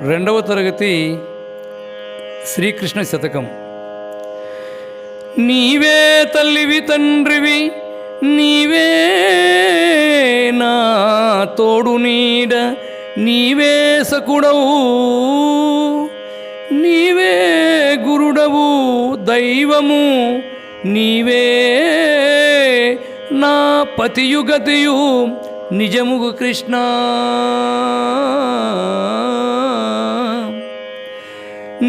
రెండవ తరగతి శ్రీకృష్ణ శతకం. నీవే తల్లివి తండ్రివి, నీవే నా తోడు నీడ, నీవే సకుడవు, నీవే గురుడవు దైవము, నీవే నా పతియుగతియు నిజముగు కృష్ణ.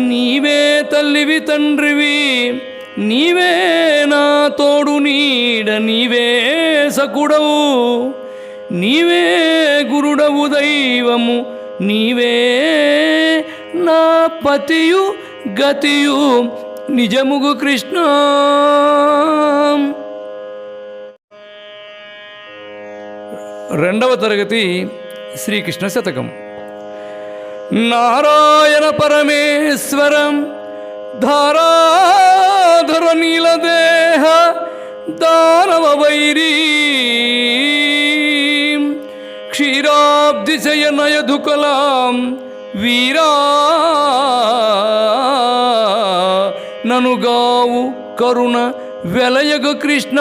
నీవే తల్లివి తండ్రివి, నీవే నా తోడు నీడ, నీవే సకుడవు, నీవే గురుడవు దైవము, నీవే నా పతియు గతియు నిజముగు కృష్ణ. రెండవ తరగతి శ్రీకృష్ణ శతకం. నారాయణ పరమేశ్వరం ధారాధర నీలదేహ దానవ వైరీ క్షీరాబ్దిశయనయధుకలాం వీరా ననుగావు కరుణ వెలయగ కృష్ణ.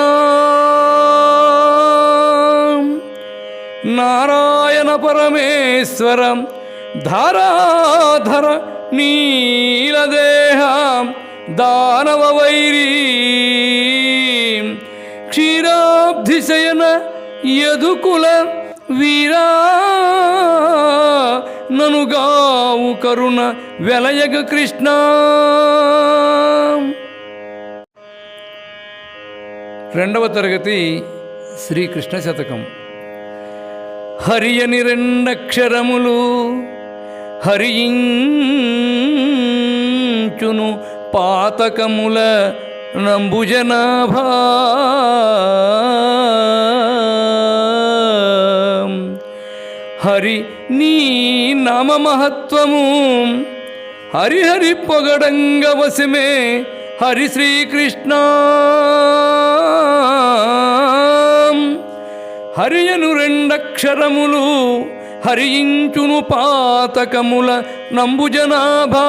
నారాయణ పరమేశ్వరం ధారాధర నీలదేహ దానవ వైరీ క్షీరాబ్ధిశయన యదుకుల వీరా ననుగావు కరుణ వెలయగ కృష్ణ. రెండవ తరగతి శ్రీకృష్ణ శతకం. హరియని రెండక్షరములు హరించును పాతకముల నంబుజనాభా, హరి నీ నామ మహత్వము హరిహరి పొగడంగ వశమే హరి శ్రీకృష్ణ. హరియను రెండక్షరములు హరించును పాతకముల నంబుజనాభా,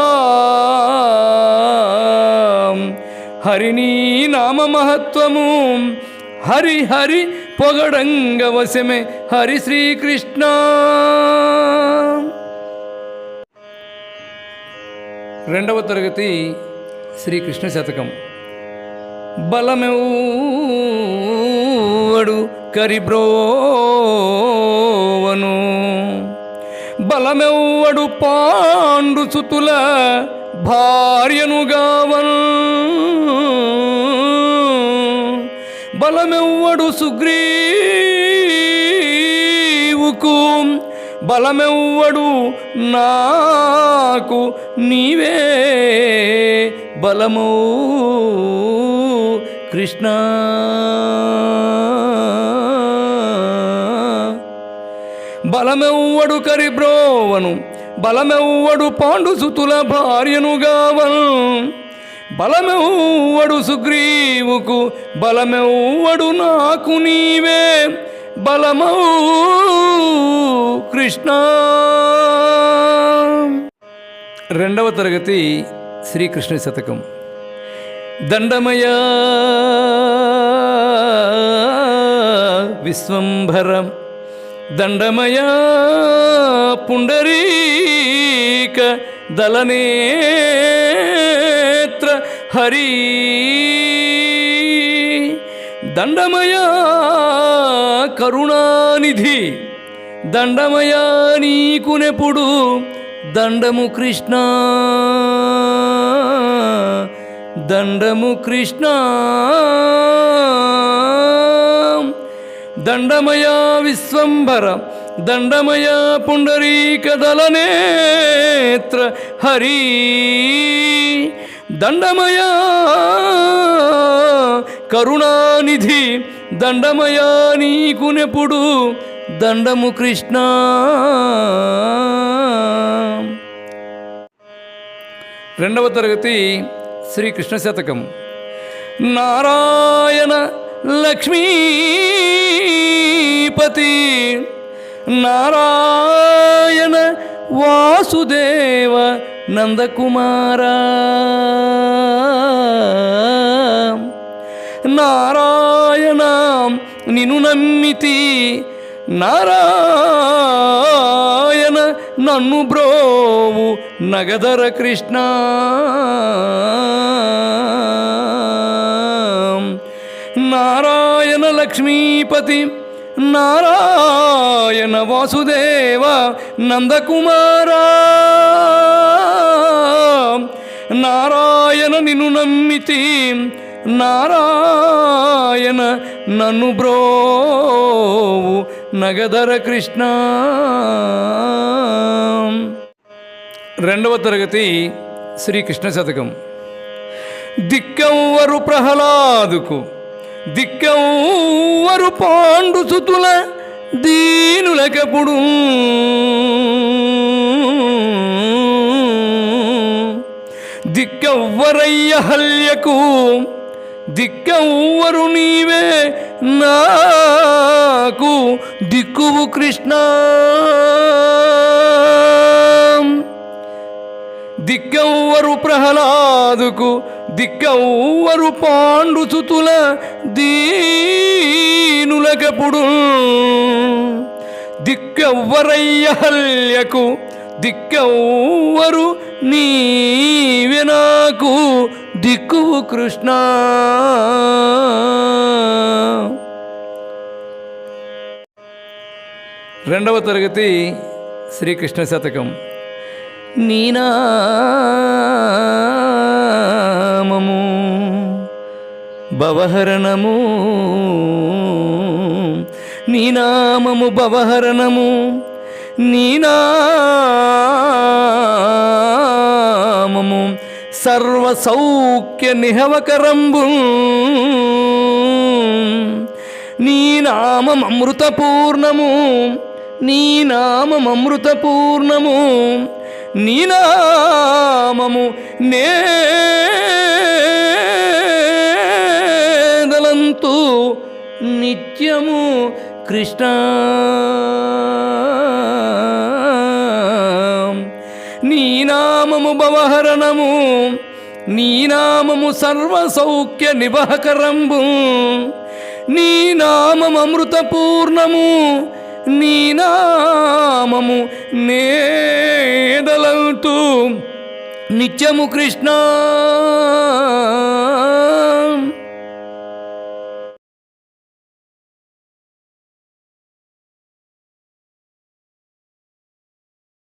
హరినీ నామ మహత్వము హరి హరి పొగడంగ వశమే హరి శ్రీకృష్ణ. రెండవ తరగతి శ్రీకృష్ణ శతకం. బలమెవ్వడు కరిబ్రోవను, బలమెవ్వడు పాండు సుతుల భార్యనుగావను, బలమెవ్వడు సుగ్రీవుకు, బలమెవ్వడు నాకు నీవే బలము కృష్ణ. బలమెవ్వడు కరిబ్రోవను, బలమెవ్వడు పాండు సుతుల భార్యనుగావను, బలమెవ్వడు సుగ్రీవుకు, బలమెవ్వడు నాకు నీవే బలమౌ కృష్ణ. రెండవ తరగతి శ్రీకృష్ణ శతకం. దండమయ విశ్వంభరం, దండమయ పుండరీక దళనేత్ర హరి, దండమయ కరుణానిధి, దండమయ నీకునెప్పుడు దండము కృష్ణ, దండము కృష్ణ. దండమయ విశ్వంభర, దండమయ పుండరీక దళనేత్ర హరి, దండమయ కరుణానిధి, దండమయ నీకునెప్పుడు దండము కృష్ణ. రెండవ తరగతి శ్రీకృష్ణ శతకం. నారాయణ లక్ష్మీపతి, నారాయణ వాసుదేవ నందకుమారా నారాయణ నిను నమ్మితి నారాయణ నన్ను బ్రోవు నగదర కృష్ణ నారాయణ లక్ష్మీపతి నారాయణ వాసుదేవ నందకుమారా నారాయణ నిన్ను నమ్మితి నారాయణ నన్ను బ్రోవు నగదర కృష్ణ. 2వ తరగతి శ్రీకృష్ణ శతకం. దిక్కెవ్వరు ప్రహ్లాదుకు దిక్కెవ్వరు పాండుసుతుల దీనులకెప్పుడు దిక్కెవ్వరయ్య హల్యకు దిక్కెవ్వరు నీవే నాకు దిక్కువు కృష్ణ. దిక్కెవ్వరు ప్రహ్లాదుకు దిక్కెవ్వరు పాండుసుతుల దీనులకెప్పుడు దిక్కెవ్వరయ్య హల్యకు దిక్కెవ్వరు నీవే నాకు దిక్కువు కృష్ణ. 2వ తరగతి శ్రీకృష్ణ శతకం. నీ నామము భవహరణము నీ నామము భవహరణము నీ నామము సర్వ సౌఖ్య నిహవకరంబు నీ నామం అమృతపూర్ణము నీ నామం అమృతపూర్ణము నీ నామము నేదలంతు నిత్యము కృష్ణ. నీ నామము భవహరణము నీ నామము సర్వ సౌఖ్య నివహకరంబు నీ నామము అమృతపూర్ణము నీ నామము నేదలంతు నిత్యము కృష్ణ.